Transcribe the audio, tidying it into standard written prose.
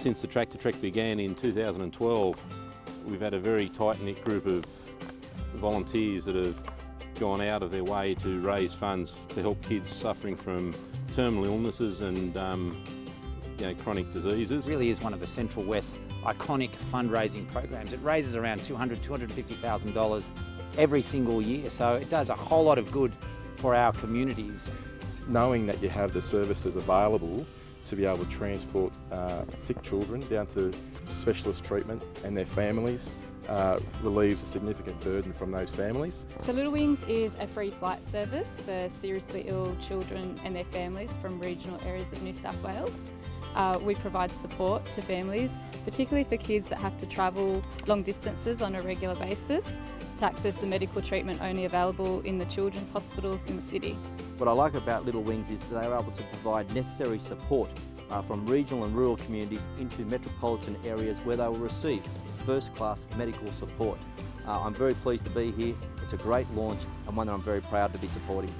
Since the Tractor Trek began in 2012, we've had a very tight-knit group of volunteers that have gone out of their way to raise funds to help kids suffering from terminal illnesses and chronic diseases. It really is one of the Central West iconic fundraising programs. It raises around $200,000 to $250,000 every single year, so it does a whole lot of good for our communities. Knowing that you have the services available to be able to transport sick children down to specialist treatment and their families relieves a significant burden from those families. So Little Wings is a free flight service for seriously ill children and their families from regional areas of New South Wales. We provide support to families, particularly for kids that have to travel long distances on a regular basis to access the medical treatment only available in the children's hospitals in the city. What I like about Little Wings is that they are able to provide necessary support from regional and rural communities into metropolitan areas where they will receive first-class medical support. I'm very pleased to be here. It's a great launch and one that I'm very proud to be supporting.